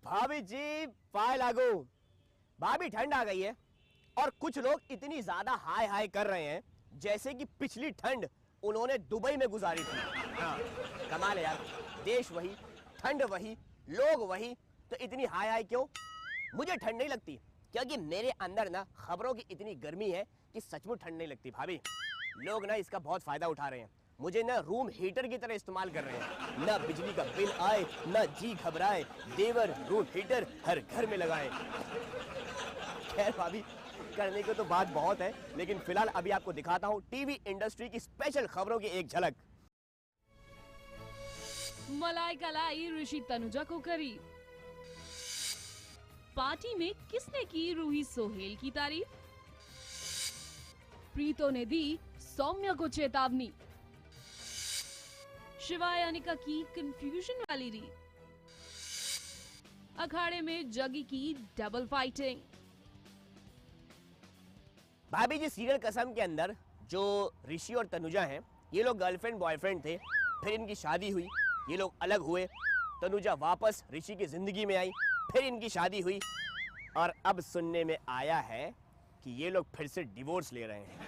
भाभी जी पाए लागू। भाभी ठंड आ गई है और कुछ लोग इतनी ज्यादा हाय हाय कर रहे हैं जैसे कि पिछली ठंड उन्होंने दुबई में गुजारी थी। हाँ, कमाल है यार, देश वही, ठंड वही, लोग वही, तो इतनी हाय हाय क्यों? मुझे ठंड नहीं लगती क्योंकि मेरे अंदर ना खबरों की इतनी गर्मी है कि सचमुच ठंड नहीं लगती। भाभी, लोग ना इसका बहुत फायदा उठा रहे हैं, मुझे ना रूम हीटर की तरह इस्तेमाल कर रहे हैं। ना बिजली का बिल आए, ना जी घबराए, देवर रूम हीटर हर घर में लगाए। खैर भाभी, करने को तो बात बहुत है, लेकिन फिलहाल अभी आपको दिखाता हूँ टीवी इंडस्ट्री की स्पेशल खबरों की एक झलक। मलाइका लाई ऋषि तनुजा को करीब। पार्टी में किसने की रूही सोहेल की तारीफ? प्रीतो ने दी सौम्या को चेतावनी। शिवाय अनिका की कंफ्यूजन वाली रीत। अखाड़े में जगी की डबल फाइटिंग। भाभी जी, सीरियल कसम के अंदर जो ऋषि और तनुजा हैं, ये लोग गर्लफ्रेंड बॉयफ्रेंड थे, फिर इनकी शादी हुई, ये लोग अलग हुए, तनुजा वापस ऋषि की जिंदगी में आई, फिर इनकी शादी हुई और अब सुनने में आया है कि ये लोग फिर से डिवोर्स ले रहे हैं।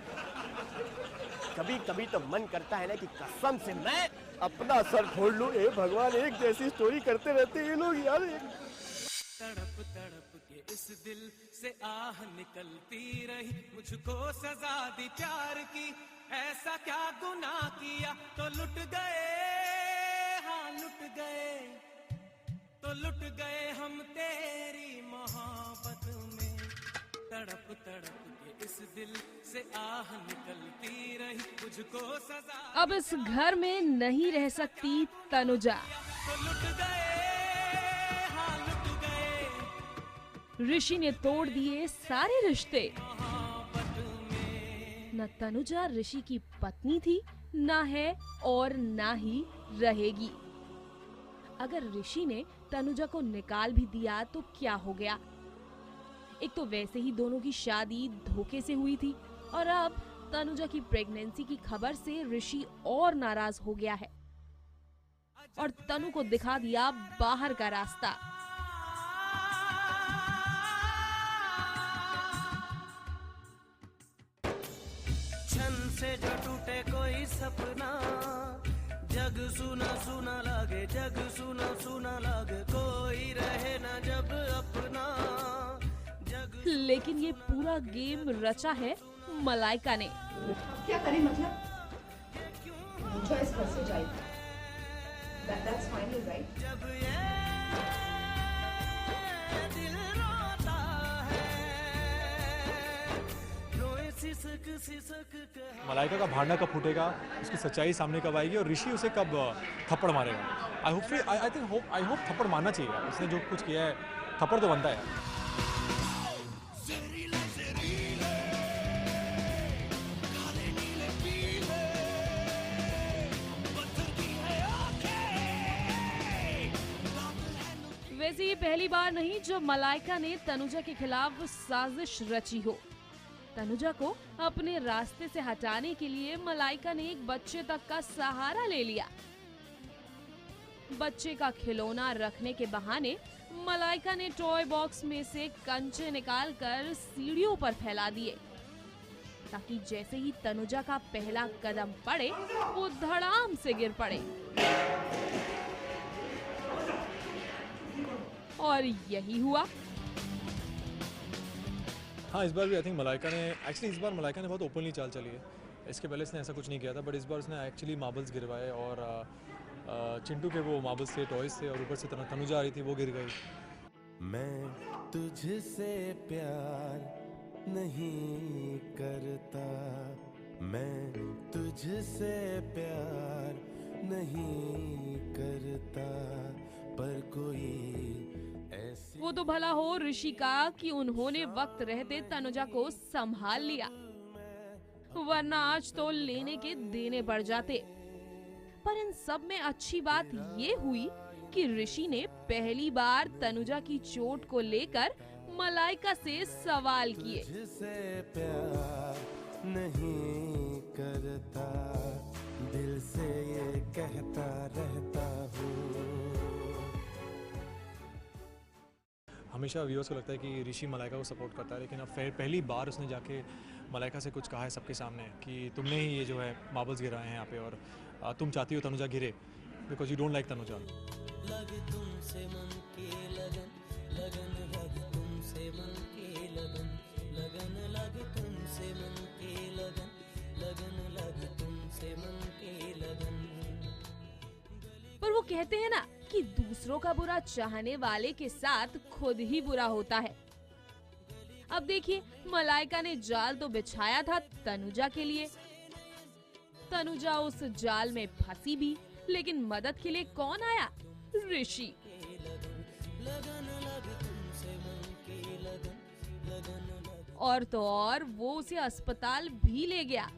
कभी कभी तो मन करता है ना कि कसम से मैं अपना सर फोड़ लूं। ए भगवान, एक जैसी स्टोरी करते रहते ये लोग यार। तड़प तड़प के इस दिल से आह निकलती रही, मुझको सजा दी प्यार की, ऐसा क्या गुनाह किया तो लुट गए, हाँ लुट गए, तो लुट गए हम तेरी मोहब्बत में। तड़प तड़प के इस दिल से आह निकलती रही, मुझको सजा। अब इस घर में नहीं रह सकती तनुजा। तो लुट गए, हाँ लुट गए, ऋषि ने तोड़ दिए सारे रिश्ते। न तनुजा ऋषि की पत्नी थी, ना है और ना ही रहेगी। अगर ऋषि ने तनुजा को निकाल भी दिया तो क्या हो गया? एक तो वैसे ही दोनों की शादी धोखे से हुई थी और अब तनुजा की प्रेगनेंसी की खबर से ऋषि और नाराज हो गया है और तनु को दिखा दिया बाहर का रास्ता। छन से जो टूटे कोई सपना, जग सुना सुना लागे, जग सुना सुना लागे, कोई रहे ना जब अपना। लेकिन ये पूरा गेम रचा है मलाइका ने। क्या करें मतलब? चॉइस कर से जाए। That's finally right. जब ये दिल रोता है, रोए सिसक सिसक के। मलाइका का भांडा कब फूटेगा, उसकी सच्चाई सामने कब आएगी और ऋषि उसे कब थप्पड़ मारेगा? आई होप थप्पड़ मारना चाहिए यार। उसने जो कुछ किया है, थप्पड़ तो बनता है यार। वैसे ये पहली बार नहीं जब मलाइका ने तनुजा के खिलाफ साजिश रची हो। तनुजा को अपने रास्ते से हटाने के लिए मलाइका ने एक बच्चे तक का सहारा ले लिया। बच्चे का खिलौना रखने के बहाने मलाइका ने टॉय बॉक्स में से कंचे निकालकर सीढ़ियों पर फैला दिए ताकि जैसे ही तनुजा का पहला कदम पड़े वो धड़ाम से गिर पड़े। और यही हुआ। हाँ, इस बार भी आई थिंक मलाइका ने इस बार मलाइका ने बहुत ओपनली चाल चली है। इसके पहले इसने ऐसा कुछ नहीं किया था, बट इस बार उसने एक्चुअली मार्बल्स गिरवाए और चिंटू के वो मार्बल्स थे, टॉयज थे, और ऊपर से तनुजा आ रही थी, वो गिर गई। मैं तुझसे प्यार नहीं करता, मैं तुझसे प्यार नहीं करता, पर कोई ऐसी। वो तो भला हो ऋषि का कि उन्होंने वक्त रहते तनुजा को संभाल लिया, वरना आज तो लेने के देने पड़ जाते। पर इन सब में अच्छी बात ये हुई कि ऋषि ने पहली बार तनुजा की चोट को लेकर मलाइका से सवाल किए। तुझसे प्यार नहीं करता, दिल से ये कहता रह हमेशा व्यूअर्स को लगता है कि ऋषि मलाइका को सपोर्ट करता है, लेकिन अब पहली बार उसने जाके मलाइका से कुछ कहा है सबके सामने कि तुमने ही ये जो है मार्बल्स गिराए हैं यहाँ पे, और तुम चाहती हो तनुजा गिरे because you don't like Tanuja. लगे तुमसे मन की लगन, लगन लगे तुमसे मन की लगन, लगन लगे तुमसे मन की लगन, लगन लगे तुमसे मन की लगन। पर वो कहते हैं ना कि दूसरों का बुरा चाहने वाले के साथ खुद ही बुरा होता है। अब देखिए, मलाइका ने जाल तो बिछाया था तनुजा के लिए, तनुजा उस जाल में फंसी भी, लेकिन मदद के लिए कौन आया? ऋषि। और तो और वो उसे अस्पताल भी ले गया।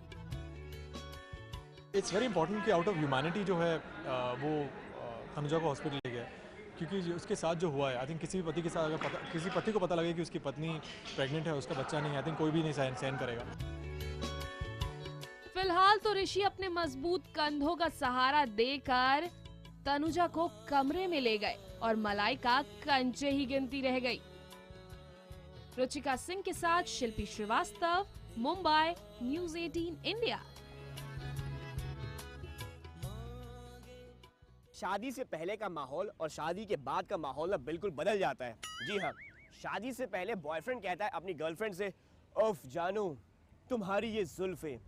इट्स वेरी इंपॉर्टेंट कि आउट ऑफ ह्यूमैनिटी जो है वो तनुजा को हॉस्पिटल ले गया, क्योंकि उसके साथ जो हुआ है, आई थिंक किसी भी पति के साथ अगर किसी पति को पता लगे कि उसकी पत्नी प्रेग्नेंट है, उसका बच्चा नहीं है, आई थिंक कोई भी नहीं सहन करेगा। फिलहाल तो ऋषि अपने मजबूत कंधों का सहारा देकर तनुजा को कमरे में ले गए और मलाइका कंचे ही गिनती रह गई। रुचिका सिंह के साथ शिल्पी श्रीवास्तव, मुंबई, न्यूज़ 18 इंडिया। शादी से पहले का माहौल और शादी के बाद का माहौल ना बिल्कुल बदल जाता है। जी हाँ, शादी से पहले बॉयफ्रेंड कहता है अपनी गर्लफ्रेंड से, उफ जानू तुम्हारी ये जुल्फे,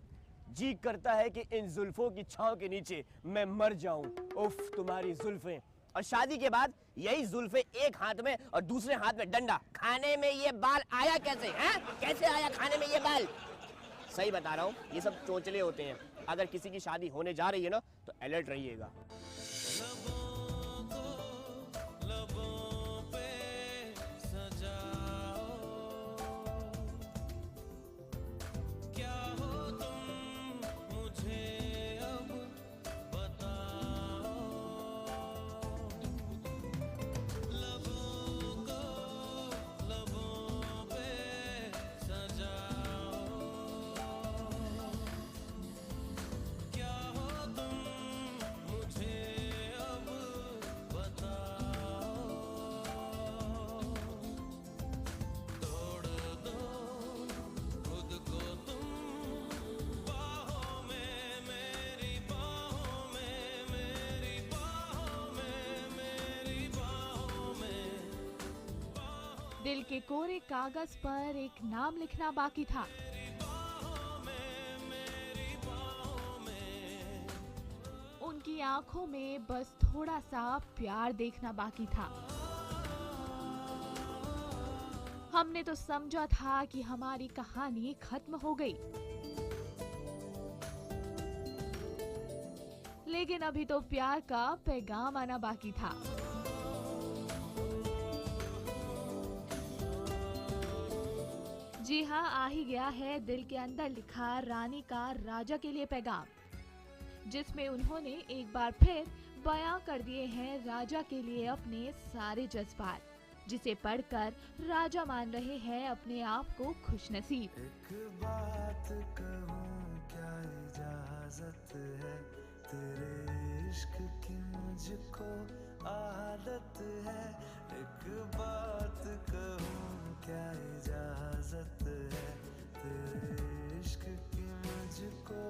जी करता है कि इन जुल्फों की छांव के नीचे मैं मर जाऊं, उफ तुम्हारी जुल्फे। और शादी के बाद यही जुल्फे एक हाथ में और दूसरे हाथ में डंडा, खाने में ये बाल आया कैसे हैं? कैसे आया खाने में ये बाल? सही बता रहा हूँ, ये सब चोंचले होते हैं। अगर किसी की शादी होने जा रही है ना तो अलर्ट रहिएगा। दिल के कोरे कागज पर एक नाम लिखना बाकी था। उनकी आंखों में बस थोड़ा सा प्यार देखना बाकी था। हमने तो समझा था कि हमारी कहानी खत्म हो गई, लेकिन अभी तो प्यार का पैगाम आना बाकी था। जी हाँ, आ ही गया है दिल के अंदर लिखा रानी का राजा के लिए पैगाम, जिसमें उन्होंने एक बार फिर बयां कर दिए हैं राजा के लिए अपने सारे जज्बात, जिसे पढ़कर राजा मान रहे हैं अपने आप को खुशनसीब। एक बात कहूँ क्या इजाजत है, तेरे इश्क की मुझको आदत है। एक बात कहूँ क्या इजाजत है, तेरे इश्क की मुझको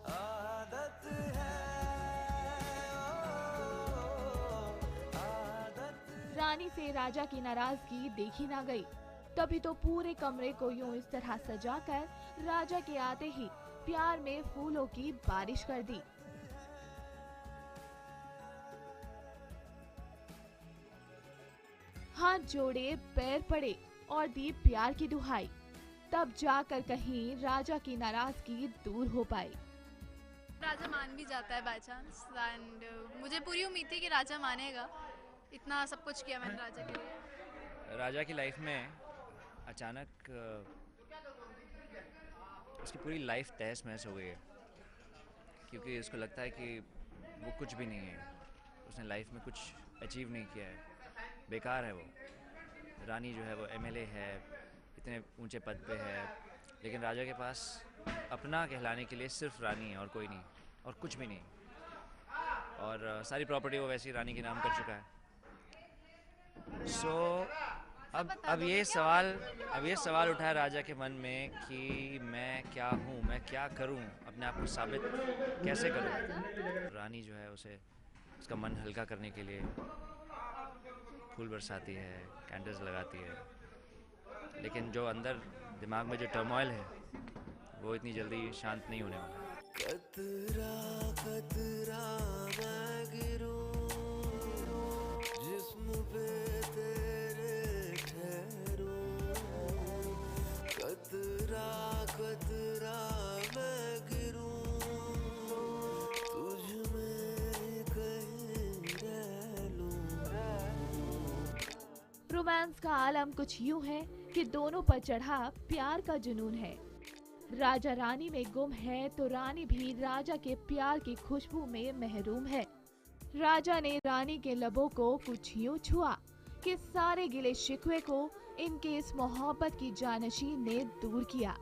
आदत है, आदत। रानी से राजा की नाराजगी देखी ना गई, तभी तो पूरे कमरे को यूं इस तरह सजाकर राजा के आते ही प्यार में फूलों की बारिश कर दी। हाथ जोड़े, पैर पड़े और दी प्यार की दुहाई, तब जाकर कहीं राजा की नाराजगी दूर हो पाई। राजा मान भी जाता है बाय चांस, एंड मुझे पूरी उम्मीद थी कि राजा मानेगा। इतना सब कुछ किया मैंने राजा के लिए। राजा की लाइफ में अचानक उसकी पूरी लाइफ तहस महस हो गई है, क्योंकि उसको लगता है कि वो कुछ भी नहीं है, उसने लाइफ में कुछ अचीव नहीं किया है, बेकार है वो। रानी जो है वो एमएलए है, इतने ऊंचे पद पे है, लेकिन राजा के पास अपना कहलाने के लिए सिर्फ रानी है और कोई नहीं, और कुछ भी नहीं। और सारी प्रॉपर्टी वो वैसे ही रानी के नाम कर चुका है। सो अब ये सवाल उठा है राजा के मन में कि मैं क्या हूँ, मैं क्या करूँ, अपने आप को साबित कैसे करूँ। रानी जो है उसे उसका मन हल्का करने के लिए फूल बरसाती है, कैंडल्स लगाती है, लेकिन जो अंदर दिमाग में जो टर्मोइल है वो इतनी जल्दी शांत नहीं होने वाला। कतरा कतरा मैं गिरूं जिस्म पे तेरे ठहरूं, कतरा कतरा मैं गिरूं तुझ में कहीं रह लूं। रोमांस का आलम कुछ यूं है कि दोनों पर चढ़ा प्यार का जुनून है। राजा रानी में गुम है तो रानी भी राजा के प्यार की खुशबू में महरूम है। राजा ने रानी के लबों को कुछ यूं छुआ कि सारे गिले शिकवे को इनके इस मोहब्बत की जानशीन ने दूर किया।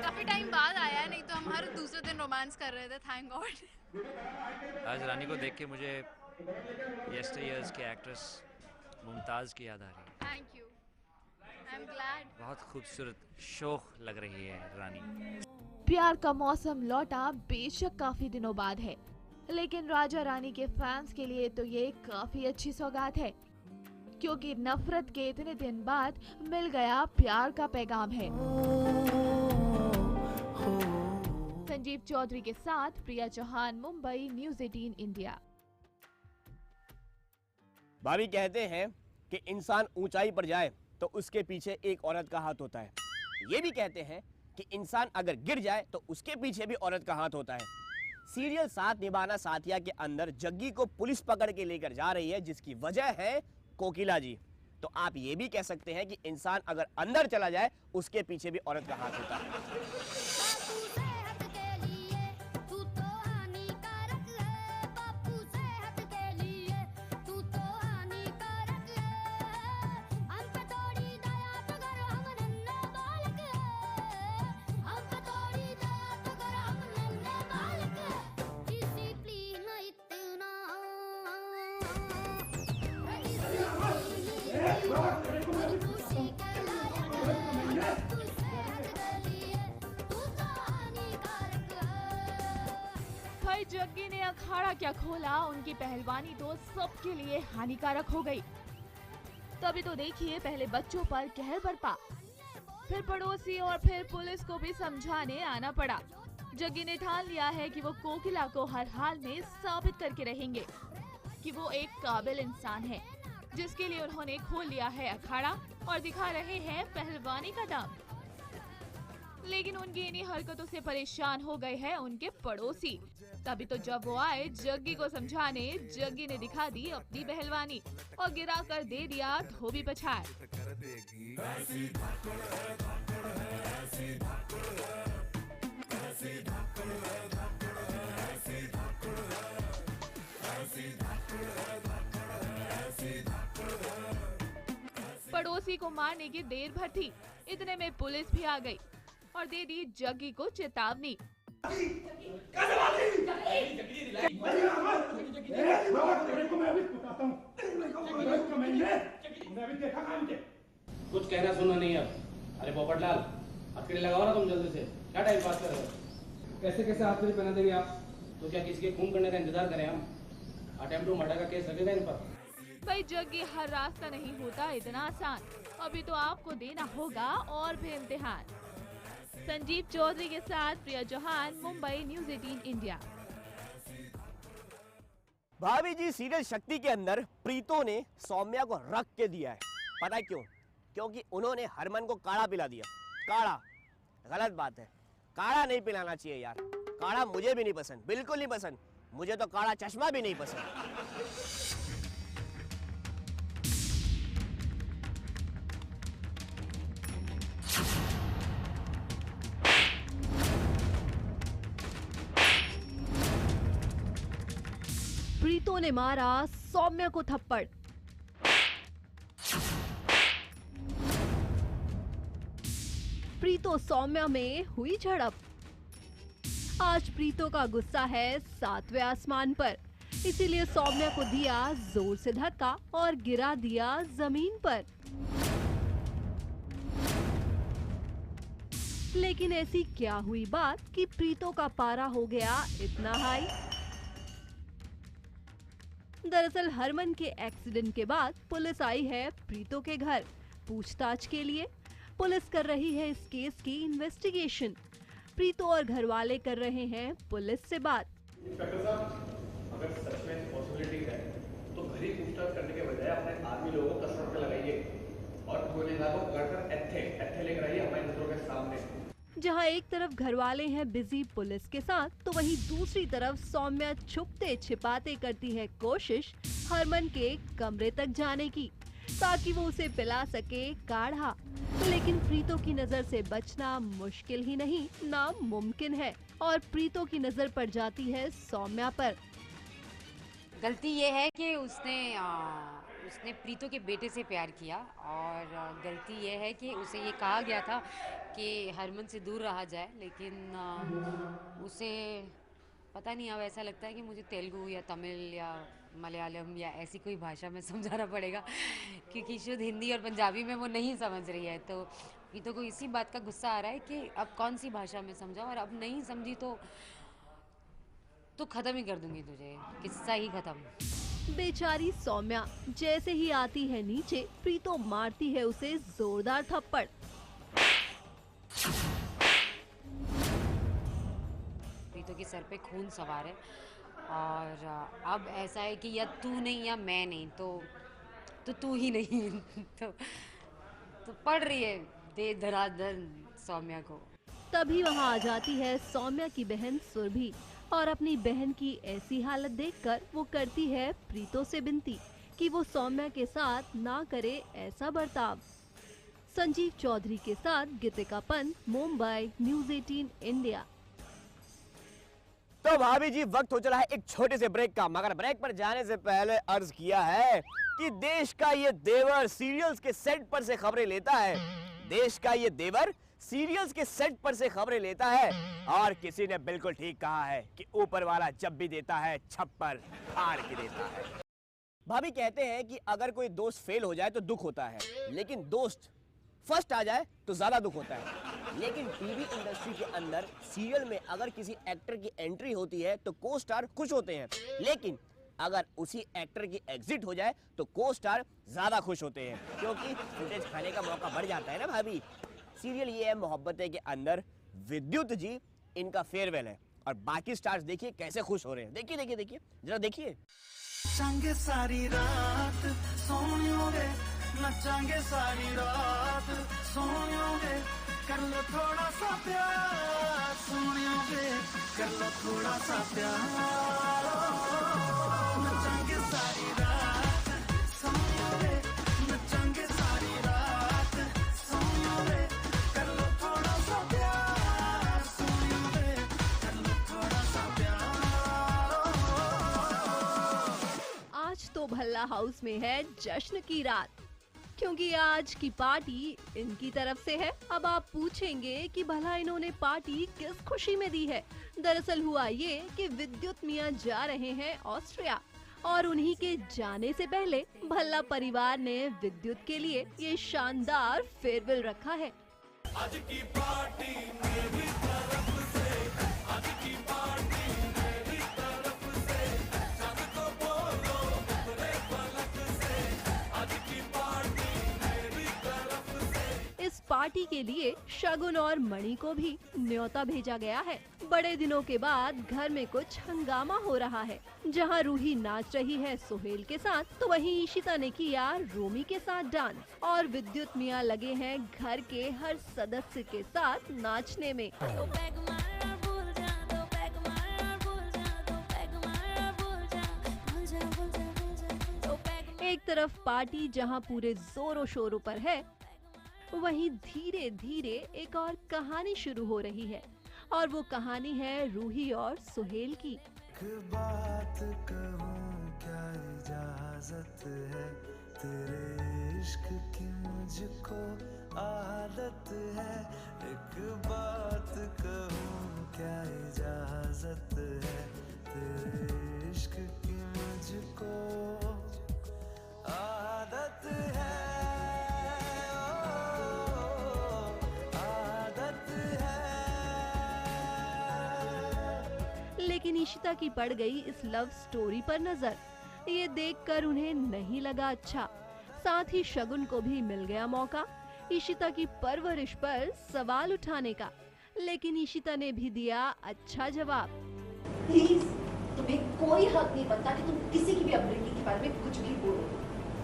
काफी टाइम बाद आया, नहीं तो हम हर दूसरे दिन रोमांस कर रहे थे, थैंक गॉड। आज रानी को देख के मुझे यस्टरयर्स की एक्ट्रेस मुमताज़ की याद आ रही है। Thank you, I am glad. बहुत खूबसूरत शोख लग रही है रानी। प्यार का मौसम लौटा बेशक काफी दिनों बाद है, लेकिन राजा रानी के फैंस के लिए तो ये काफी अच्छी सौगात है, क्योंकि नफरत के इतने दिन बाद मिल गया प्यार का पैगाम है। संजीव चौधरी के साथ प्रिया चौहान, मुंबई, न्यूज़ 18 इंडिया। भाभी कहते हैं कि इंसान ऊंचाई पर जाए तो उसके पीछे एक औरत का हाथ होता है। ये भी कहते हैं कि इंसान अगर गिर जाए तो उसके पीछे भी औरत का हाथ होता है। सीरियल साथ निभाना साथिया के अंदर जग्गी को पुलिस पकड़ के लेकर जा रही है, जिसकी वजह है कोकिला जी। तो आप ये भी कह सकते हैं कि इंसान अगर अंदर चला जाए उसके पीछे भी औरत का हाथ होता है। भाई जग्गी ने अखाड़ा क्या खोला, उनकी पहलवानी तो सबके लिए हानिकारक हो गई। तभी तो देखिए, पहले बच्चों पर कहर बरपा, फिर पड़ोसी और फिर पुलिस को भी समझाने आना पड़ा। जग्गी ने ठान लिया है कि वो कोकिला को हर हाल में साबित करके रहेंगे कि वो एक काबिल इंसान है, जिसके लिए उन्होंने खोल लिया है अखाड़ा और दिखा रहे हैं पहलवानी का दम। लेकिन उनकी इन्हीं हरकतों से परेशान हो गए हैं उनके पड़ोसी। तभी तो जब वो आए जग्गी को समझाने, जग्गी ने दिखा दी अपनी पहलवानी और गिरा कर दे दिया धोबी पछाड़। पड़ोसी को मारने की देर भर थी, इतने में पुलिस भी आ गई और दे दी जग्गी को चेतावनी। कुछ कहना सुनना नहीं अब। अरे पोपटलाल, हथकड़ी लगाओ ना तुम जल्दी से, क्या टाइम पास कर रहे हो? कैसे कैसे हथकड़ी पहना देंगे आप? तो क्या किसी के खून करने का इंतजार करें हम? अटेम्प्ट टू मर्डर का केस लगेगा इन पर। भाई जग्गी, हर रास्ता नहीं होता इतना आसान, अभी तो आपको देना होगा और भी इम्तिहान। संजीव चौधरी के साथ प्रिया चौहान, मुंबई, न्यूज़ 18 इंडिया। भाभी जी, सीरियल शक्ति के अंदर प्रीतो ने सौम्या को रख के दिया है। पता है क्यों? क्योंकि उन्होंने हरमन को काढ़ा पिला दिया। काढ़ा गलत बात है, काढ़ा नहीं पिलाना चाहिए यार। काढ़ा मुझे भी नहीं पसंद, बिल्कुल नहीं पसंद। मुझे तो काढ़ा चश्मा भी नहीं पसंद। प्रीतो ने मारा सौम्या को थप्पड़। प्रीतो सौम्या में हुई झड़प। आज प्रीतो का गुस्सा है 7वें आसमान पर। इसीलिए सौम्या को दिया जोर से धक्का और गिरा दिया जमीन पर। लेकिन ऐसी क्या हुई बात कि प्रीतो का पारा हो गया इतना हाई? दरअसल हरमन के एक्सीडेंट के बाद पुलिस आई है प्रीतो के घर पूछताछ के लिए। पुलिस कर रही है इस केस की इन्वेस्टिगेशन। प्रीतो और घर वाले कर रहे हैं पुलिस से बात। इंस्पेक्टर साहब, अगर सच में पॉसिबिलिटी है तो घर ही पूछताछ करने के बजाय अपने आर्मी लोगों को कस्टडी पे लगाइए और गुनेगार को पकड़कर एथे लेकर आइए हमारे नजरों के सामने। जहां एक तरफ घर वाले हैं बिजी पुलिस के साथ, तो वहीं दूसरी तरफ सौम्या छुपते छिपाते करती है कोशिश हरमन के कमरे तक जाने की ताकि वो उसे पिला सके काढ़ा। लेकिन प्रीतो की नजर से बचना मुश्किल ही नहीं नामुमकिन है और प्रीतो की नजर पड़ जाती है सौम्या पर। गलती ये है कि उसने प्रीतो के बेटे से प्यार किया और गलती ये है कि उसे ये कहा गया था कि हरमन से दूर रहा जाए, लेकिन उसे पता नहीं, अब ऐसा लगता है कि मुझे तेलुगु या तमिल या मलयालम या ऐसी कोई भाषा में समझाना पड़ेगा क्योंकि शुद्ध हिंदी और पंजाबी में वो नहीं समझ रही है। तो प्रीतो को इसी बात का गुस्सा आ रहा है कि अब कौन सी भाषा में समझाऊं, और अब नहीं समझी तो खत्म ही कर दूंगी तुझे, किस्सा ही खत्म। बेचारी सौम्या जैसे ही आती है नीचे, प्रीतो मारती है उसे जोरदार थप्पड़। प्रीतो के सर पे खून सवार है और अब ऐसा है कि या तू नहीं या मैं नहीं तो तू ही नहीं तो पड़ रही है दे धराधर सौम्या को। तभी वहाँ आ जाती है सौम्या की बहन सुरभि और अपनी बहन की ऐसी हालत देखकर वो करती है प्रीतो से विनती कि वो सौम्या के साथ ना करे ऐसा बर्ताव। संजीव चौधरी के साथ गीतिका पंत, मुंबई, न्यूज़ 18 इंडिया। तो भाभी जी वक्त हो चला है एक छोटे से ब्रेक का, मगर ब्रेक पर जाने से पहले अर्ज किया है कि देश का ये देवर सीरियल्स के सेट पर से खबरें लेता है। देश का ये देवर सीरियल्स के सेट पर से खबरें लेता है और किसी ने बिल्कुल ठीक कहा है कि ऊपर वाला जब भी देता है छप्पर फाड़ के देता है। भाभी कहते हैं कि अगर कोई दोस्त फेल हो जाए तो दुख होता है, लेकिन दोस्त फर्स्ट आ जाए तो ज्यादा दुख होता है। लेकिन टीवी इंडस्ट्री के अंदर सीरियल में अगर किसी एक्टर की एंट्री होती है तो को स्टार खुश होते हैं, लेकिन अगर उसी एक्टर की एग्जिट हो जाए तो को स्टार ज्यादा खुश होते हैं क्योंकि फुटेज खाने का मौका बढ़ जाता है ना भाभी। सीरियल ये है मोहब्बतें के अंदर विद्युत जी इनका फेयरवेल है और बाकी स्टार्स देखिए कैसे खुश हो रहे हैं। देखिए देखिए देखिए जरा देखिए। नचांगे सारी रात सोनियों वे, नचांगे सारी रात सोनियों वे, कर लो थोड़ा सा प्यार सोनियों वे, कर लो थोड़ा सा प्यार। नचांगे सारी रात सोनियों वे, नचांगे सारी रात सोनियों वे, कर लो थोड़ा सा प्यार सोनियों वे, कर लो थोड़ा सा प्यार। आज तो भल्ला हाउस में है जश्न की रात, क्योंकि आज की पार्टी इनकी तरफ से है। अब आप पूछेंगे कि भला इन्होंने पार्टी किस खुशी में दी है। दरअसल हुआ ये कि विद्युत मियां जा रहे हैं ऑस्ट्रिया और उन्हीं के जाने से पहले भल्ला परिवार ने विद्युत के लिए ये शानदार फेयरवेल रखा है। आज की पार्टी मेरी तरफ से, आज की पार्टी मेरी तरफ से, चांद को बोलो उतरे पलक से, आज की पार्टी मेरी तरफ से। इस पार्टी के लिए शगुन और मणि को भी न्योता भेजा गया है। बड़े दिनों के बाद घर में कुछ हंगामा हो रहा है। जहां रूही नाच रही है सोहेल के साथ, तो वहीं ईशिता ने किया रोमी के साथ डांस और विद्युत मियां लगे हैं घर के हर सदस्य के साथ नाचने में। एक तरफ पार्टी जहां पूरे जोरों शोरों पर है, वहीं धीरे धीरे एक और कहानी शुरू हो रही है और वो कहानी है रूही और सुहेल की। एक बात कहूँ क्या इजाजत है, तेरे इश्क की मुझको आदत है। एक बात कहूँ क्या इजाजत है, तेरे इश्क की लेकिन ईशिता की पड़ गई इस लव स्टोरी पर नजर। ये देखकर उन्हें नहीं लगा अच्छा। साथ ही शगुन को भी मिल गया मौका ईशिता की परवरिश पर सवाल उठाने का, लेकिन ईशिता ने भी दिया अच्छा जवाब। प्लीज, तुम्हें कोई हक नहीं बनता कि तुम किसी की भी अपब्रिंगिंग के बारे में कुछ भी बोलो।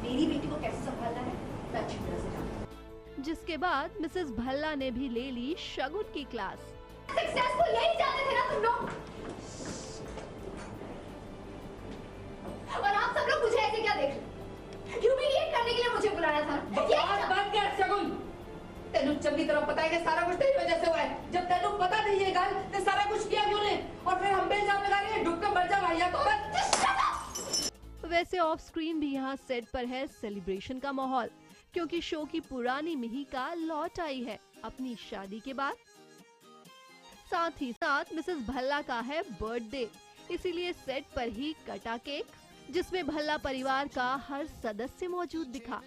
मेरी बेटी को कैसे संभालना है मैं अच्छी तरह से जानती हूं। जिसके बाद मिसेस भल्ला ने भी ले ली शगुन की क्लास। सक्सेसफुल यही चाहते थे ना तुम लोग, और आप सब लोग मुझे ऐसे क्या देख रहे? ह्यूमिलिएट करने के लिए मुझे बुलाया था। बकवास बंद कर शगुन। तेनू चंगी तरह पता है कि सारा कुछ तेरी वजह से हुआ है। जब तेनू पता नहीं ये गल ते सारा कुछ किया क्यों ने? और फिर हम पे इल्जाम लगा रही है, डुब के मर जा भैया तो। वैसे ऑफ स्क्रीन भी यहाँ सेट पर है सेलिब्रेशन का माहौल, क्योंकि शो की पुरानी मिहिका लौट आई है अपनी शादी के बाद। साथ ही साथ मिसेस भल्ला का है बर्थडे, इसीलिए सेट पर ही कटा केक, जिसमें भल्ला परिवार का हर सदस्य मौजूद दिखा।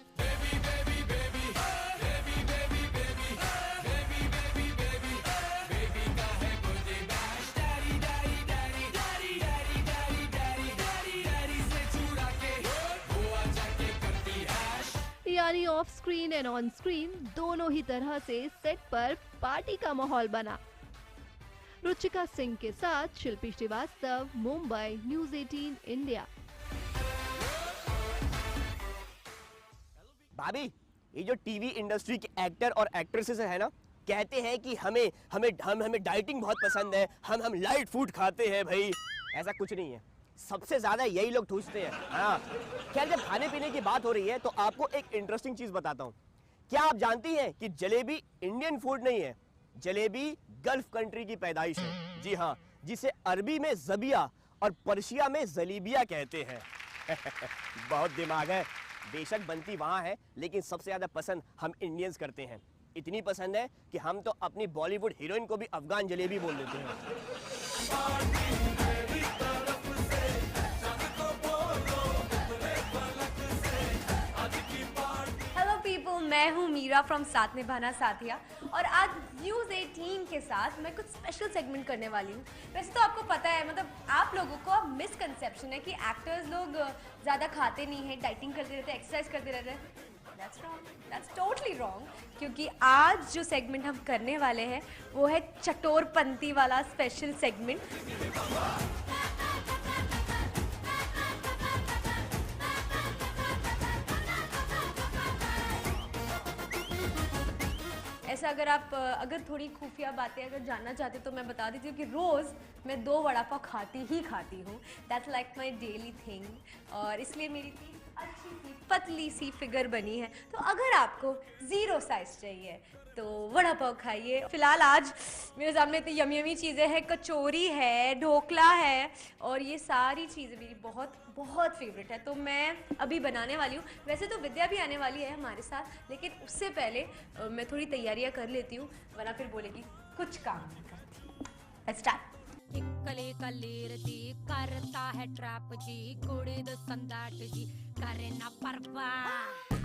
यानी of screen and on screen दोनों ही तरह से सेट पर पार्टी का माहौल बना। रुचिका सिंह के साथ शिल्पी श्रीवास्तव, मुंबई, न्यूज़ 18 इंडिया। भाभी, ये जो टीवी इंडस्ट्री के एक्टर और एक्ट्रेसेस है ना, कहते हैं कि हमें डाइटिंग बहुत पसंद है, हम लाइट फूड खाते हैं। भाई ऐसा कुछ नहीं है, सबसे ज्यादा यही लोग ठूसते हैं। हाँ, खैर जब खाने पीने की बात हो रही है तो आपको एक इंटरेस्टिंग चीज बताता हूँ। क्या आप जानती हैं कि जलेबी इंडियन फूड नहीं है, जलेबी गल्फ कंट्री की पैदाइश है। जी हाँ, जिसे अरबी में जबिया और पर्शिया में जलीबिया कहते हैं। बहुत दिमाग है। बेशक बनती वहाँ है, लेकिन सबसे ज्यादा पसंद हम इंडियंस करते हैं। इतनी पसंद है कि हम तो अपनी बॉलीवुड हीरोइन को भी अफगान जलेबी बोल देते हैं। मैं हूँ मीरा फ्रॉम साथ निभाना साथिया, और आज न्यूज़ 18 के साथ मैं कुछ स्पेशल सेगमेंट करने वाली हूँ। वैसे तो आपको पता है, मतलब आप लोगों को मिसकंसेप्शन है कि एक्टर्स लोग ज़्यादा खाते नहीं हैं, डाइटिंग करते रहते हैं, एक्सरसाइज करते रहते हैं। That's wrong, that's totally wrong, क्योंकि आज जो सेगमेंट हम करने वाले हैं वो है चटोरपंती वाला स्पेशल सेगमेंट। ऐसा अगर थोड़ी खुफिया बातें अगर जानना चाहते तो मैं बता देती हूँ कि रोज़ मैं 2 वड़ा पाव खाती हूँ। That's like my daily thing, और इसलिए मेरी इतनी अच्छी सी पतली सी फिगर बनी है। तो अगर आपको 0 साइज चाहिए तो वड़ा पाव खाइए। फिलहाल आज मेरे सामने इतनी यमी यमी चीज़ें हैं, कचौरी है, ढोकला है, और ये सारी चीज़ें मेरी बहुत बहुत फेवरेट है, तो मैं अभी बनाने वाली हूँ। वैसे तो विद्या भी आने वाली है हमारे साथ, लेकिन उससे पहले मैं थोड़ी तैयारियाँ कर लेती हूँ, वरना फिर बोलेगी कुछ काम नहीं करती। Let's start. कले कलेरती करता है ट्रैप जी, कुड़ी द संदाट जी करे ना परवाह।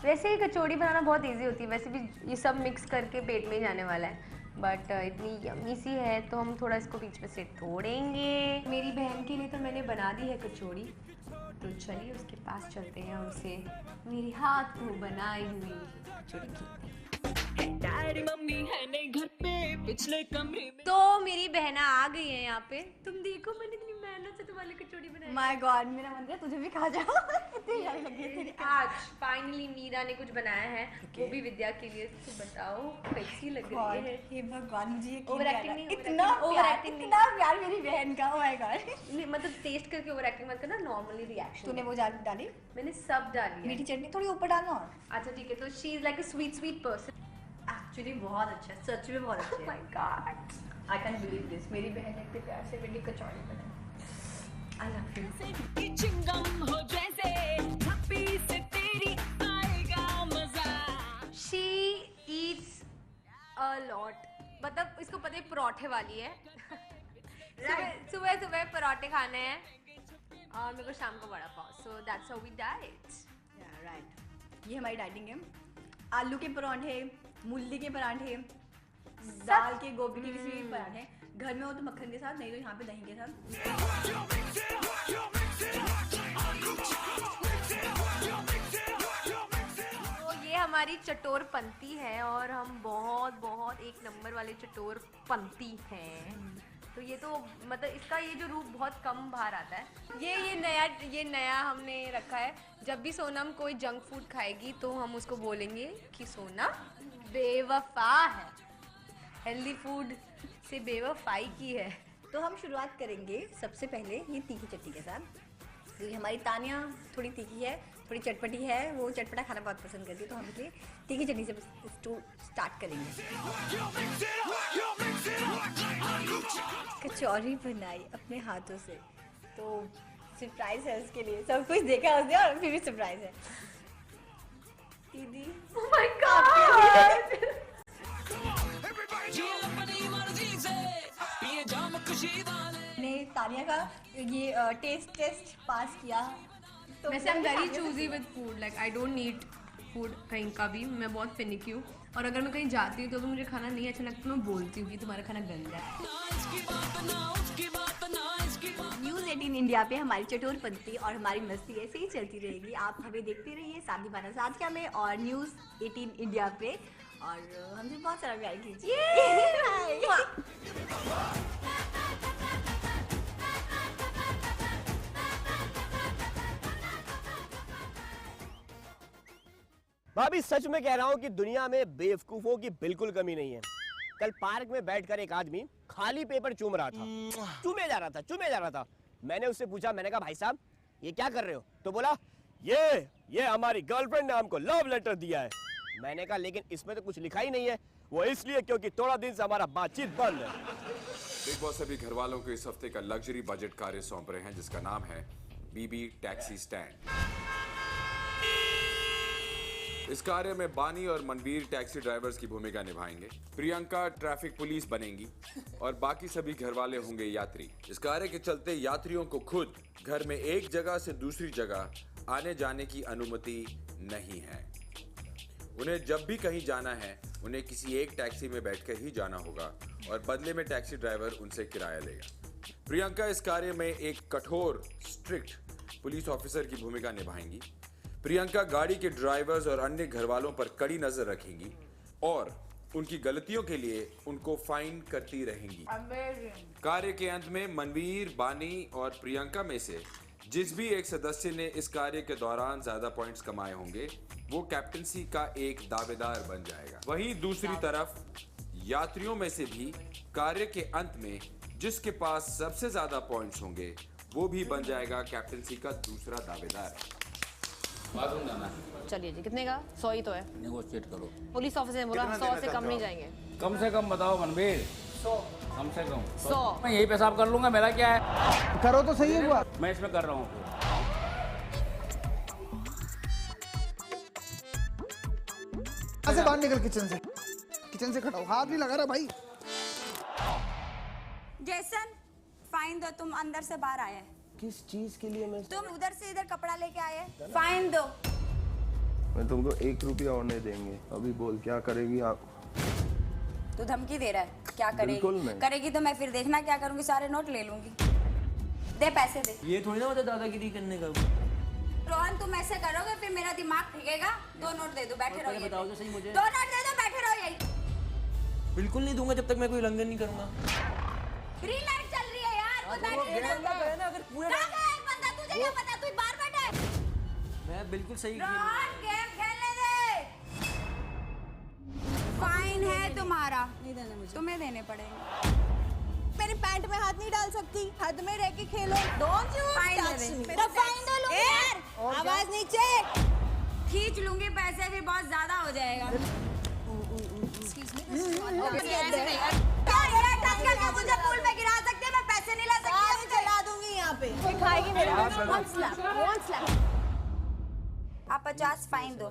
वैसे ही कचौड़ी बनाना बहुत इजी होती है, वैसे भी ये सब मिक्स करके पेट में जाने वाला है, बट इतनी यम्मी सी है तो हम थोड़ा इसको बीच में से तोड़ेंगे। मेरी बहन के लिए तो मैंने बना दी है कचौड़ी, तो चलिए उसके पास चलते हैं और उसे मेरी हाथ को बनाई हुई कचौड़ी खिलाते हैं। डैडी मम्मी है नहीं घर पे, पिछले कमरे में। तो मेरी बहना आ गई है यहाँ पे। तुम देखो मैंने इतनी मेहनत से तुम्हारे कचौड़ी बनाई। माय गॉड, मेरा मन है तुझे भी खा जाओ। कितनी प्यारी लगी है तेरी। आज फाइनली मीरा ने कुछ बनाया है, वो भी विद्या के लिए। तो बताओ कैसी लग रही है? हे भगवान, मुझे ओवर एक्टिंग नहीं, इतना प्यार मेरी बहन का। ओह माय गॉड, मतलब टेस्ट करके ओवर एक्टिंग मत करना, नॉर्मली रिएक्शन। तूने वो डाली? मैंने सब डाली है। मीठी चटनी थोड़ी ऊपर डालना। अच्छा ठीक है, तो she is like a sweet person. Actually बहुत अच्छा, सच में बहुत अच्छा। My God, I can believe this. मेरी बहन इतने प्यार से मेरी कचौड़ी बनाई। I love you. चिंगम हो जैसे थप्पी से तेरी आएगा मजा। शी ईट्स अ लॉट, मतलब इसको पता है पराठे वाली है। सुबह पराठे खाने हैं और मेरे को शाम को vada pav. So that's how we diet. Right, ये हमारी डाइटिंग है। आलू के पराठे, मूली के पराठे, दाल के, गोभी के, किसी भी पराठे घर में हो तो मक्खन के साथ, नहीं तो यहाँ पे दही के साथ। तो ये हमारी चटोर पंथी है और हम बहुत बहुत एक नंबर वाले चटोर पंथी हैं। तो ये तो मतलब इसका ये जो रूप बहुत कम बाहर आता है। ये नया हमने रखा है। जब भी सोनम कोई जंक फूड खाएगी तो हम उसको बोलेंगे कि सोनम बेवफा है, हेल्दी फूड से बेवफाई की है। तो हम शुरुआत करेंगे सबसे पहले ये तीखी चटनी के साथ, क्योंकि हमारी तानिया थोड़ी तीखी है, थोड़ी चटपटी है, वो चटपटा खाना बहुत पसंद करती है, तो हम इसलिए तीखी चटनी से स्टार्ट करेंगे। कचौरी बनाई अपने हाथों से, तो सरप्राइज है उसके लिए, सब कुछ देखा उसने और फिर भी सरप्राइज है। दीदी ओह माय गॉड, ने तानिया का ये टेस्ट पास किया। तो वैसे I am very choosy with food, like I don't need food कहीं का भी। मैं बहुत फिनिकी हूँ और अगर मैं कहीं जाती हूँ तो मुझे खाना नहीं अच्छा लगता, मैं बोलती हूँ कि तुम्हारा खाना गंदा है। न्यूज़ 18 इंडिया पे हमारी चटोर पंथी और हमारी मस्ती ऐसे ही चलती रहेगी। आप हमें देखते रहिए शादी बाना साथिया में और न्यूज़ 18 इंडिया पे, और हमसे बहुत सारा प्यार कीजिए। भाभी सच में कह रहा हूँ कि दुनिया में बेवकूफों की बिल्कुल कमी नहीं है। कल पार्क में बैठकर एक आदमी खाली पेपर चूम रहा था, चूमे जा रहा था। मैंने उससे पूछा, मैंने कहा भाई साहब ये क्या कर रहे हो? तो बोला ये हमारी गर्लफ्रेंड ने हमको लव लेटर दिया है। मैंने कहा लेकिन इसमें तो कुछ लिखा ही नहीं है। वो इसलिए क्योंकि थोड़ा दिन से हमारा बातचीत बंद है। बिग बॉस सभी घर वालों को इस हफ्ते का लग्जरी बजट कार्य सौंप रहे हैं, जिसका नाम है बीबी टैक्सी स्टैंड। इस कार्य में बानी और मनवीर टैक्सी ड्राइवर्स की भूमिका निभाएंगे, प्रियंका ट्रैफिक पुलिस बनेंगी और बाकी सभी घर वाले होंगे यात्री। इस कार्य के चलते यात्रियों को खुद घर में एक जगह से दूसरी जगह आने जाने की अनुमति नहीं है। उन्हें जब भी कहीं जाना है उन्हें किसी एक टैक्सी में बैठकर ही जाना होगा और बदले में टैक्सी ड्राइवर उनसे किराया लेगा। प्रियंका इस कार्य में एक कठोर स्ट्रिक्ट पुलिस ऑफिसर की भूमिका निभाएंगी। प्रियंका गाड़ी के ड्राइवर्स और अन्य घर वालों पर कड़ी नजर रखेंगी और उनकी गलतियों के लिए उनको फाइन करती रहेंगी। कार्य के अंत में मनवीर, बानी और प्रियंका में से जिस भी एक सदस्य ने इस कार्य के दौरान ज्यादा पॉइंट्स कमाए होंगे वो कैप्टनसी का एक दावेदार बन जाएगा। वहीं दूसरी तरफ यात्रियों में से भी कार्य के अंत में जिसके पास सबसे ज्यादा पॉइंट्स होंगे वो भी बन जाएगा कैप्टनसी का दूसरा दावेदार। बाथरूम जाना है। चलिए जी, कितने का? 100 ही तो है। नेगोशिएट करो। पुलिस ऑफिसर ने बोला 100 से कम नहीं जाएंगे। कम से कम बताओ मनवीर। 100 कम से कम 100। मैं यही पेशाब कर लूंगा, मेरा क्या है? करो तो सही है। मैं इसमें कर रहा हूँ। से बाहर निकल, किचन से खड़ा हो, हाथ नहीं लगा रहा भाई। जैसन फाइन दो, तुम अंदर से बाहर आए हैं। किस चीज के लिए? मैं तुम उधर से इधर कपड़ा लेके आए हैं, फाइन दो। मैं तुमको 1 रुपया और नहीं देंगे। अभी बोल क्या करेगी आप? तू धमकी दे रहा है, क्या बिल्कुल करेगी? नहीं। करेगी तो मैं फिर देखना क्या करूंगी, सारे नोट ले लूंगी। दे पैसे दे। ये थोड़ी ना होता दादागिरी करने का। रोहन तुम ऐसे करोगे फिर मेरा दिमाग ठिकेगा। 2 नोट दे दो, बैठे रहो यहीं बताओ पे। तो सही मुझे। 2 नोट दे दो, बैठे रहो यहीं। बिल्कुल नहीं दूंगा जब तक मैं कोई उल्लंघन नहीं करूंगा। ग्रीन लाइट चल रही है यार, वो बैठ रहा है। कहां गया एक बंदा, तुझे क्या पता? तू बाहर बैठा है। मैं बिल्कुल सही। रोहन गेम खेलने दे। फाइन है तुम्हारा, नहीं देना मुझे, तुम्हें देने पड़ेंगे। मेरी पैंट में हाथ नहीं डाल सकती, हद में रह के खेलो। Don't you touch me. तो फाइन दो लूंगी यार। आवाज नीचे। खींच लूंगी पैसे, फिर बहुत ज्यादा हो जाएगा। मुझे पूल में गिरा सकते हैं, मैं पैसे नहीं ला सकती। चला दूंगी यहाँ पे। खाएगी मेरे आप 50 फाइन दो।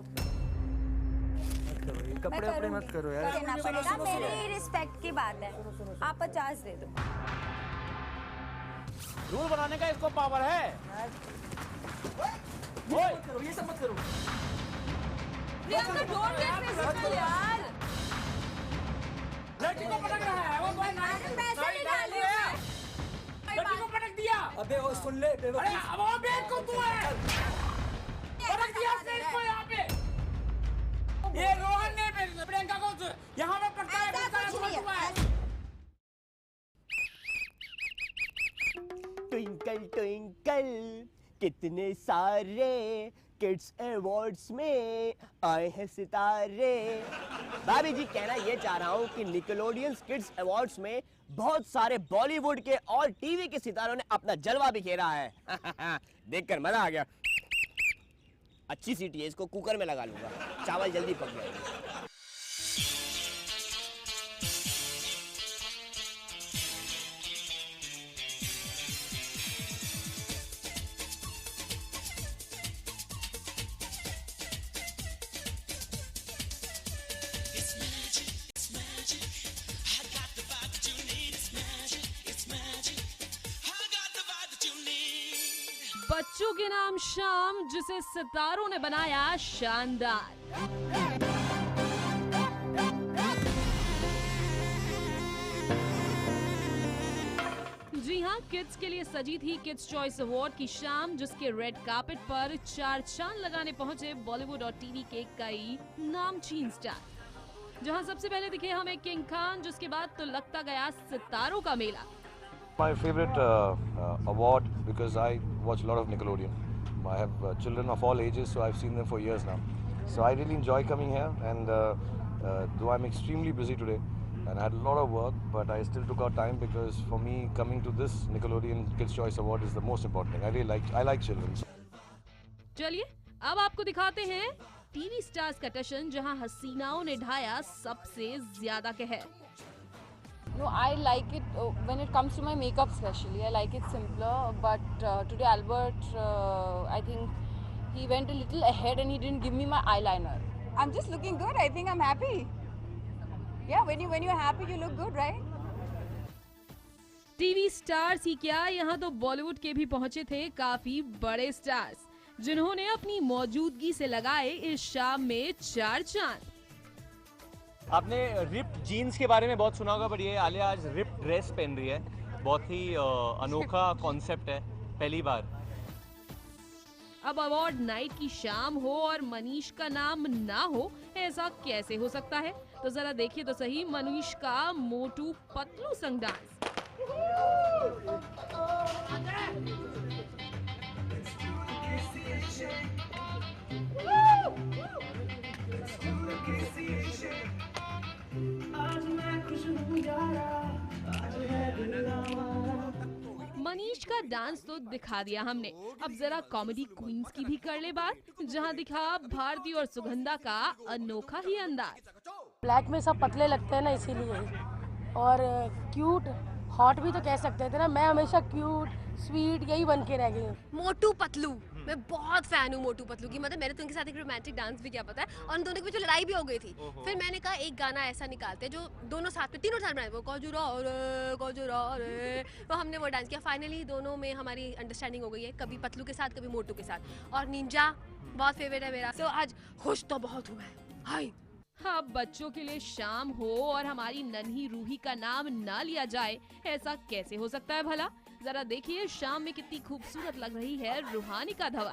कपड़े अपने मत करो यार। देना पड़ेगा, मेरी रिस्पेक्ट की बात है। आप 50 दे दो। रूल बनाने का इसको पावर है। ये सब मत करो। प्रियंका डोंट गेट फिजिकल यार। लड़की को पटक रहा है, वो बॉय पैसे नहीं डाल रहे हैं। लड़की को पटक दिया। अबे वो सुन ले अरे वो बेवकूफ तू है, पटक दिया उसने इसको यहाँ पे। ये रोहन ने प्रियंका को यहाँ पे पटका है। ट्विंकल ट्विंकल कितने सारे किड्स अवार्ड्स में आए हैं सितारे। भाभी जी, कहना ये चाह रहा हूँ कि निकलोडियन किड्स अवार्ड्स में बहुत सारे बॉलीवुड के और टीवी के सितारों ने अपना जलवा बिखेरा है। देखकर मजा आ गया। अच्छी सीटी है, इसको कुकर में लगा लूंगा, चावल जल्दी पक जाएंगे। बच्चों के नाम शाम, जिसे सितारों ने बनाया शानदार। जी हाँ, किड्स के लिए सजी थी किड्स चॉइस अवार्ड की शाम, जिसके रेड कार्पेट पर 4 चांद लगाने पहुंचे बॉलीवुड और टीवी के कई नामचीन स्टार। जहां सबसे पहले दिखे हमें किंग खान, जिसके बाद तो लगता गया सितारों का मेला। My favorite award, because I watch a lot of Nickelodeon. I have children of all ages, so I've seen them for years now. So I really enjoy coming here, and though I'm extremely busy today and I had a lot of work, but I still took out time because for me coming to this Nickelodeon Kids Choice Award is the most important thing. I like children. चलिए अब आपको दिखाते हैं TV stars का टशन, जहां हसीनाओं ने ढाया सबसे ज्यादा कहर। No, I like it when it comes to my makeup especially. I like it simpler, but today Albert, I think he went a little ahead and he didn't give me my eyeliner. I'm just looking good. I think I'm happy. Yeah, when you're happy, you look good, right? TV stars ही क्या, यहाँ तो बॉलीवुड के भी पहुंचे थे काफी बड़े स्टार्स, जिन्होंने अपनी मौजूदगी से लगाए इस शाम में 4 चांद। आपने रिप्ड जीन्स के बारे में बहुत सुना होगा, बट ये आलिया आज रिप्ड ड्रेस पहन रही है। बहुत ही अनोखा कॉन्सेप्ट है, पहली बार। अब अवार्ड नाइट की शाम हो और मनीष का नाम ना हो, ऐसा कैसे हो सकता है? तो जरा देखिए तो सही मनीष का मोटू पतलू संग डांस। मनीष का डांस तो दिखा दिया हमने, अब जरा कॉमेडी क्वींस की भी कर ले बात, जहां दिखा भारती और सुगंधा का अनोखा ही अंदाज। ब्लैक में सब पतले लगते हैं ना, इसीलिए, और क्यूट हॉट भी तो कह सकते थे ना। मैं हमेशा क्यूट स्वीट यही बन के रह गई हूँ। मोटू पतलू, मैं बहुत फैन हूँ मोटू पतलू की। मतलब मैंने तो उनके साथ एक रोमांटिक डांस भी किया, पता है, और उन दोनों के बीच लड़ाई भी हो गई थी। फिर मैंने कहा एक गाना ऐसा निकालते हैं जो दोनों साथ में, तीनों साथ बनाए, वो कोजुरा रे, तो हमने वो डांस किया। फाइनली दोनों में हमारी अंडरस्टैंडिंग हो गई है, कभी पतलू के साथ कभी मोटू के साथ। और निंजा बहुत फेवरेट है मेरा, तो आज खुश तो बहुत हुआ है। हाय, हाँ, बच्चों के लिए शाम हो और हमारी नन्ही रूही का नाम ना लिया जाए, ऐसा कैसे हो सकता है भला? जरा देखिए शाम में कितनी खूबसूरत लग रही है रूहानी का धवा।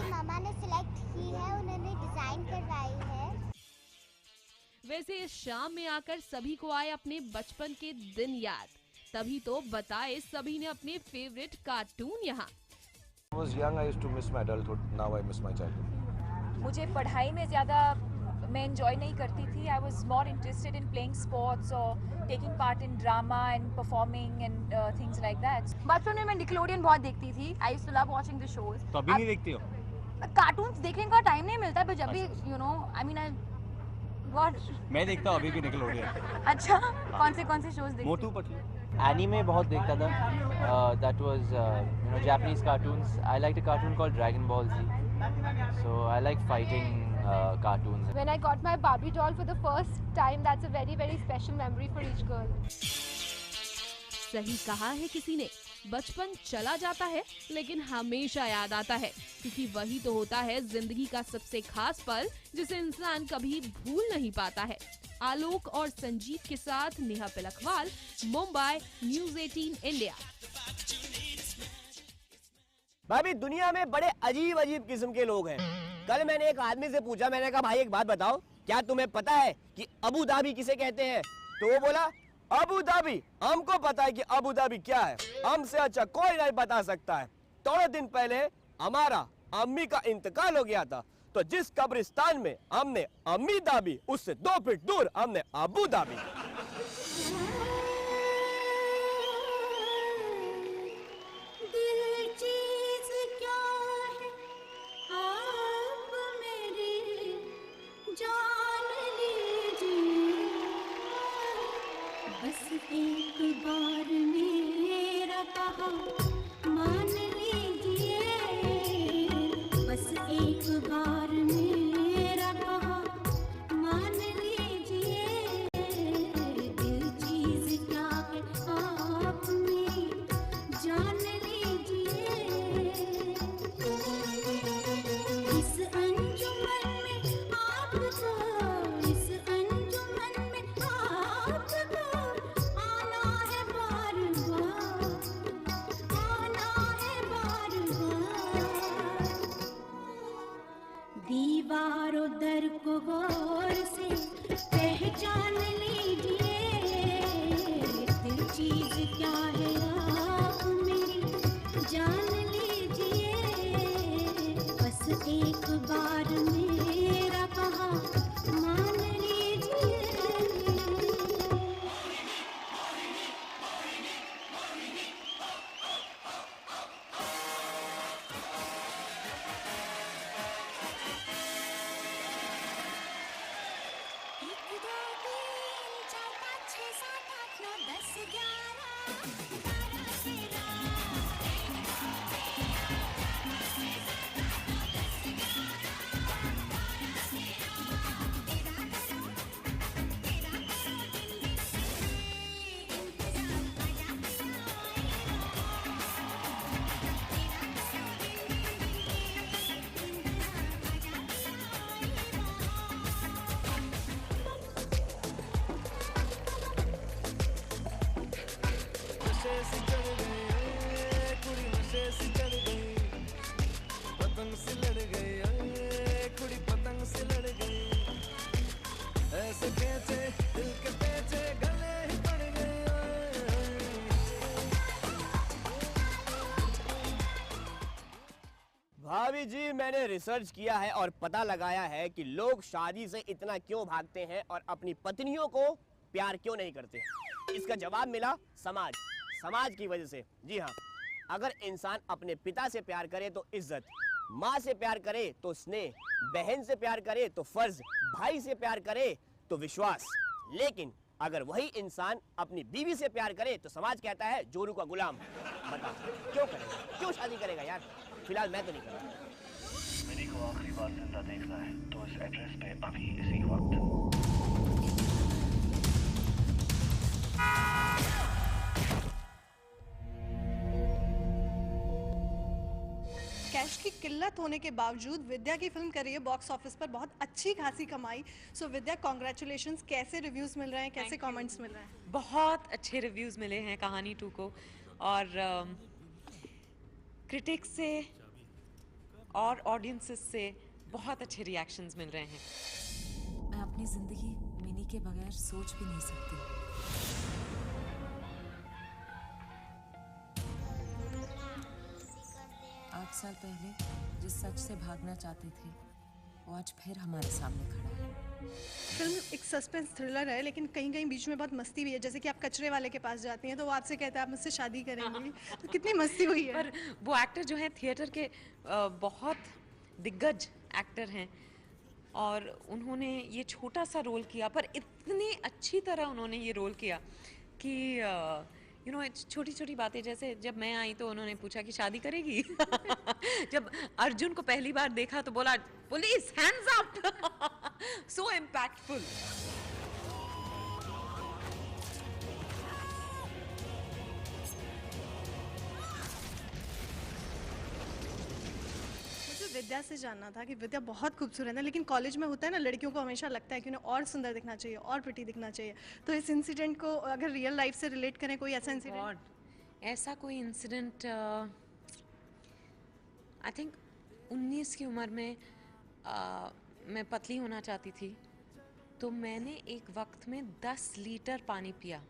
मामा ने सिलेक्ट की है, उन्होंने डिजाइन करवाई है। वैसे इस शाम में आकर सभी को आए अपने बचपन के दिन याद, तभी तो बताए सभी ने अपने फेवरेट कार्टून यहाँ। I was young, I used to miss my adulthood. Now I miss my childhood. मुझे पढ़ाई में ज़्यादा मैं एंजॉय नहीं करती थी। I was more interested in playing sports और taking part in drama and performing and things like that. बचपन में मैं निकलोडियन बहुत देखती थी। I used to love watching the shows. तो अभी नहीं देखती हो? कार्टून्स देखने का टाइम नहीं मिलता, पर जब भी you know I mean I what, मैं देखता हूँ अभी भी निकलोडियन। अच्छा, कौन से शोज देखते? मोटू पतलू। एनीमे बहुत देखता था। That was you know Japanese cartoons. I like a cartoon called dragon ball Z, so I like fighting cartoons. When I got my Barbie doll for the first time, that's a very very special memory for each girl. सही कहा है किसी ने, बचपन चला जाता है लेकिन हमेशा याद आता है, क्योंकि वही तो होता है जिंदगी का सबसे खास पल जिसे इंसान कभी भूल नहीं पाता है। आलोक और संजीव के साथ नेहा पिलखवाल, मुंबई, न्यूज़ 18 इंडिया। भाभी दुनिया में बड़े अजीब अजीब किस्म के लोग हैं। कल मैंने एक आदमी से पूछा, मैंने कहा भाई एक बात बताओ, क्या तुम्हें पता है कि अबू धाबी किसे कहते हैं? तो वो बोला अबू धाबी, हमको पता है कि अबू धाबी क्या है, हमसे अच्छा कोई नहीं बता सकता है। थोड़े दिन पहले हमारा अम्मी का इंतकाल हो गया था, तो जिस कब्रिस्तान में हमने अम्मी दाबी उससे 2 फीट दूर हमने अबू धाबी। बस एक बार मेरा कहा मान लीजिए, बस एक बार मेरा कहा मान लीजिए, दिल चीज क्या है आप मेरी जान लीजिए। इस अंजुमन में आपको, इस अंजुमन में आपको दीवारों दर को गौर से पहचान लीजिए, दिल चीज क्या है आप मेरी जान लीजिए, बस एक बार मेरा कहा मान लीजिए। पतंग से लड़ गई, कुड़ी पतंग से लड़ गई, ऐसे खेचे दिल के पेचे गले ही पड़ गए। भाभी जी मैंने रिसर्च किया है और पता लगाया है कि लोग शादी से इतना क्यों भागते हैं और अपनी पत्नियों को प्यार क्यों नहीं करते। इसका जवाब मिला समाज की वजह से। जी हाँ, अगर इंसान अपने पिता से प्यार करे तो इज्जत, माँ से प्यार करे तो स्नेह, बहन से प्यार करे तो फर्ज, भाई से प्यार करे तो विश्वास। लेकिन अगर वही इंसान अपनी बीवी से प्यार करे तो समाज कहता है जोरू का गुलाम। बता क्यों करेगा, क्यों शादी करेगा यार? फिलहाल मैं तो नहीं करूँगा। मिनी को आखिरी बार जिंदा देखना है तो इस एड्रेस पे अभी इसी वक्त। कैश की किल्लत होने के बावजूद विद्या की फिल्म कर रही है बॉक्स ऑफिस पर बहुत अच्छी खासी कमाई। सो विद्या कॉन्ग्रेचुलेशंस। कैसे रिव्यूज मिल रहे हैं, कैसे कमेंट्स मिल रहे हैं? बहुत अच्छे रिव्यूज मिले हैं कहानी 2 को, और क्रिटिक्स से और ऑडियंसेस से बहुत अच्छे रिएक्शंस मिल रहे हैं। मैं अपनी जिंदगी मिनी के बगैर सोच भी नहीं सकती। 8 साल पहले जिस सच से भागना चाहते थे वो आज फिर हमारे सामने खड़ा है। फिल्म एक सस्पेंस थ्रिलर है, लेकिन कहीं कहीं बीच में बहुत मस्ती भी है। जैसे कि आप कचरे वाले के पास जाती हैं तो वो आपसे कहता है आप मुझसे शादी करेंगी। तो कितनी मस्ती हुई है। पर वो एक्टर जो है थिएटर के बहुत दिग्गज एक्टर हैं और उन्होंने ये छोटा सा रोल किया, पर इतनी अच्छी तरह उन्होंने ये रोल किया कि यू नो छोटी छोटी बातें, जैसे जब मैं आई तो उन्होंने पूछा कि शादी करेगी। जब अर्जुन को पहली बार देखा तो बोला पुलिस हैंड्स अप। सो इम्पैक्टफुल। विद्या से जानना था कि विद्या बहुत खूबसूरत है, लेकिन कॉलेज में होता है ना, लड़कियों को हमेशा लगता है कि उन्हें और सुंदर दिखना चाहिए, और प्रिटी दिखना चाहिए। तो इस इंसिडेंट को अगर रियल लाइफ से रिलेट करें, कोई ऐसा इंसिडेंट? ऐसा कोई इंसिडेंट आई थिंक 19 की उम्र में मैं पतली होना चाहती थी, तो मैंने एक वक्त में 10 लीटर पानी पिया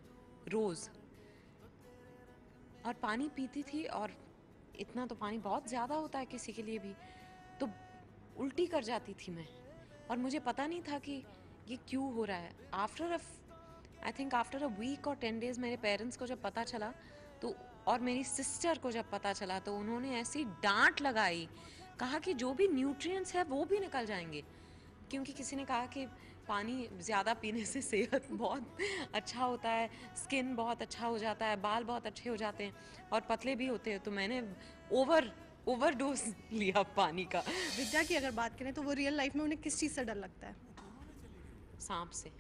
रोज़, और पानी पीती थी, और इतना तो पानी बहुत ज़्यादा होता है किसी के लिए भी, तो उल्टी कर जाती थी मैं, और मुझे पता नहीं था कि ये क्यों हो रहा है। आफ्टर अ वीक और 10 डेज़ मेरे पेरेंट्स को जब पता चला, तो और मेरी सिस्टर को जब पता चला, तो उन्होंने ऐसी डांट लगाई, कहा कि जो भी न्यूट्रिएंट्स है वो भी निकल जाएंगे, क्योंकि किसी ने कहा कि पानी ज़्यादा पीने से सेहत बहुत अच्छा होता है, स्किन बहुत अच्छा हो जाता है, बाल बहुत अच्छे हो जाते हैं, और पतले भी होते हैं। तो मैंने ओवरडोज लिया पानी का। विद्या की अगर बात करें तो वो रियल लाइफ में उन्हें किस चीज़ से डर लगता है? सांप से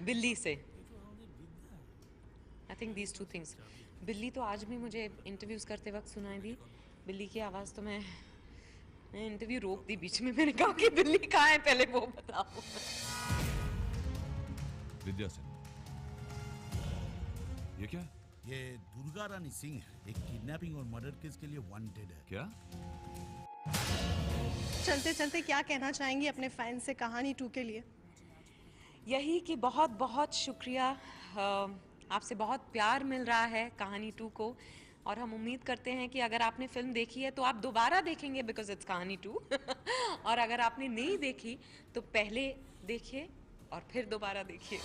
बिल्ली से। I think these 2 things. बिल्ली तो आज भी मुझे इंटरव्यूज़ करते वक्त सुनाई दी, बिल्ली की आवाज़ तो मैं इंटरव्यू रोक दी बीच में, मैंने कहा कि बिल्ली कहाँ है, पहले वो बताओ। विद्या सिंह, ये क्या है? ये दुर्गा रानी सिंह है, एक किडनैपिंग और मर्डर केस के लिए वांटेड है। क्या? चलते चलते क्या कहना चाहेंगी अपने फैन से कहानी 2 के लिए? यही कि बहुत बहुत शुक्रिया, आपसे बहुत प्यार मिल रहा है कहानी 2 को, और हम उम्मीद करते हैं कि अगर आपने फिल्म देखी है तो आप दोबारा देखेंगे, बिकॉज इट्स कहानी 2 और अगर आपने नहीं देखी तो पहले देखिए और फिर दोबारा देखिए।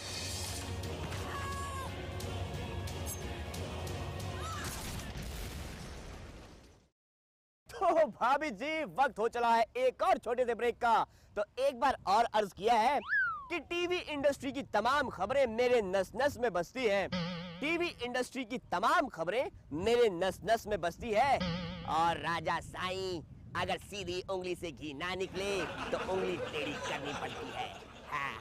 तो भाभी जी, वक्त हो चला है एक और छोटे से ब्रेक का। तो एक बार और अर्ज किया है कि टीवी इंडस्ट्री की तमाम खबरें मेरे नस नस में बसती हैं। टीवी इंडस्ट्री की तमाम खबरें मेरे नस नस में बसती है। और राजा साईं, अगर सीधी उंगली से घी ना निकले तो उंगली टेढ़ी करनी पड़ती है। हाँ।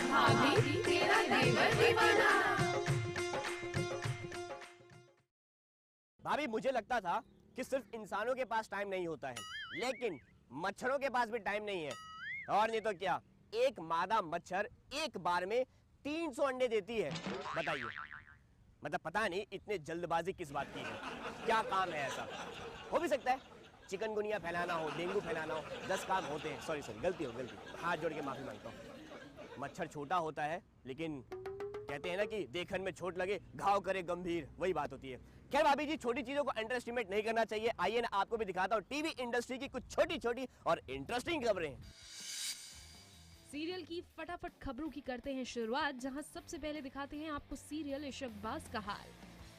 भाभी तेरा देवर दीवाना। भाभी, मुझे लगता था कि सिर्फ इंसानों के पास टाइम नहीं होता है, लेकिन मच्छरों के पास भी टाइम नहीं है। और नहीं तो क्या, एक मादा मच्छर एक बार में 300 अंडे देती है। बताइए, मतलब पता नहीं इतने जल्दबाजी किस बात की है, क्या काम है ऐसा? हो भी सकता है चिकनगुनिया फैलाना हो, डेंगू फैलाना हो, 10 काम होते हैं। सॉरी गलती, हाथ जोड़ के माफी मांगता हूँ। मच्छर छोटा होता है, लेकिन कहते हैं ना कि देखन में चोट लगे घाव करे गंभीर, वही बात होती है। खैर भाभी जी, छोटी चीजों को अंडर एस्टिमेट नहीं करना चाहिए। आइए ना आपको भी दिखाता हूँ टीवी इंडस्ट्री की कुछ छोटी छोटी और इंटरेस्टिंग खबरें। सीरियल की फटाफट खबरों की करते हैं शुरुआत, जहां सबसे पहले दिखाते हैं आपको सीरियल इशकबाज का हाल,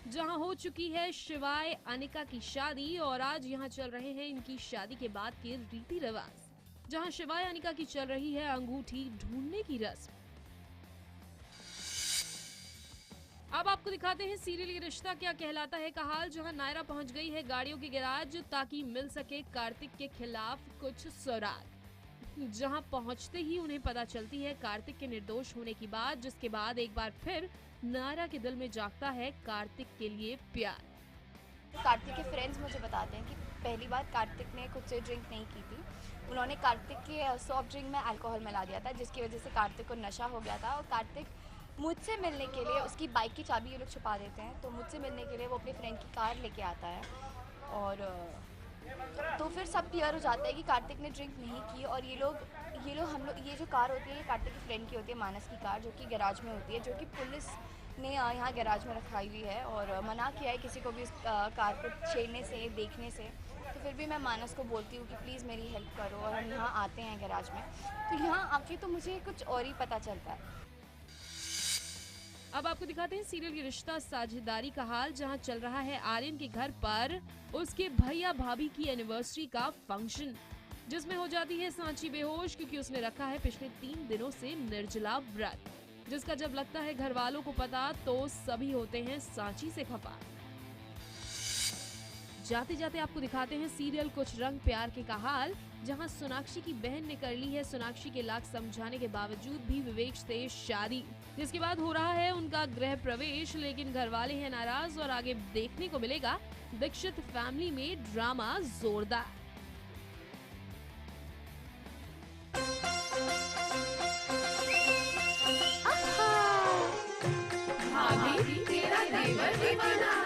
जहां हो चुकी है शिवाय अनिका की शादी, और आज यहां चल रहे हैं इनकी शादी के बाद के रीति रिवाज, जहां शिवाय अनिका की चल रही है अंगूठी ढूंढने की रस्म। अब आपको दिखाते हैं सीरियल ये रिश्ता क्या कहलाता है का हाल, जहां नायरा पहुंच गई है गाड़ियों के गैराज ताकि मिल सके कार्तिक के खिलाफ कुछ सुराग, जहां पहुंचते ही उन्हें पता चलती है कार्तिक के निर्दोष होने की बात, जिसके बाद एक बार फिर नायरा के दिल में जागता है कार्तिक के लिए प्यार। कार्तिक के फ्रेंड्स मुझे बताते हैं कि पहली बार कार्तिक ने खुद से ड्रिंक नहीं की थी, उन्होंने कार्तिक के सॉफ्ट ड्रिंक में अल्कोहल मिला दिया था, जिसकी वजह से कार्तिक को नशा हो गया था। और कार्तिक मुझसे मिलने के लिए, उसकी बाइक की चाबी ये लोग छुपा देते हैं, तो मुझसे मिलने के लिए वो अपने फ्रेंड की कार लेके आता है, और तो फिर सब क्लियर हो जाता है कि कार्तिक ने ड्रिंक नहीं की। और ये जो कार होती है ये कार्तिक की फ्रेंड की होती है, मानस की कार, जो कि गैराज में होती है, जो कि पुलिस ने यहाँ गैराज में रखाई हुई है और मना किया है किसी को भी उस कार को छेड़ने से, देखने से। तो फिर भी मैं मानस को बोलती हूँ कि प्लीज़ मेरी हेल्प करो, और हम यहाँ आते हैं गैराज में। तो यहाँ आके तो मुझे कुछ और ही पता चलता है। अब आपको दिखाते हैं सीरियल की रिश्ता साझेदारी का हाल, जहां चल रहा है आर्यन के घर पर उसके भैया भाभी की एनिवर्सरी का फंक्शन, जिसमें हो जाती है सांची बेहोश, क्योंकि उसने रखा है पिछले 3 दिनों से निर्जला व्रत, जिसका जब लगता है घर वालों को पता तो सभी होते हैं सांची से खपा। जाते जाते आपको दिखाते हैं सीरियल कुछ रंग प्यार के का हाल, जहां सोनाक्षी की बहन ने कर ली है सोनाक्षी के लाख समझाने के बावजूद भी विवेक से शादी, जिसके बाद हो रहा है उनका गृह प्रवेश। लेकिन घर वाले हैं नाराज और आगे देखने को मिलेगा दीक्षित फैमिली में ड्रामा जोरदार। भाभी तेरा देवर दीवाना।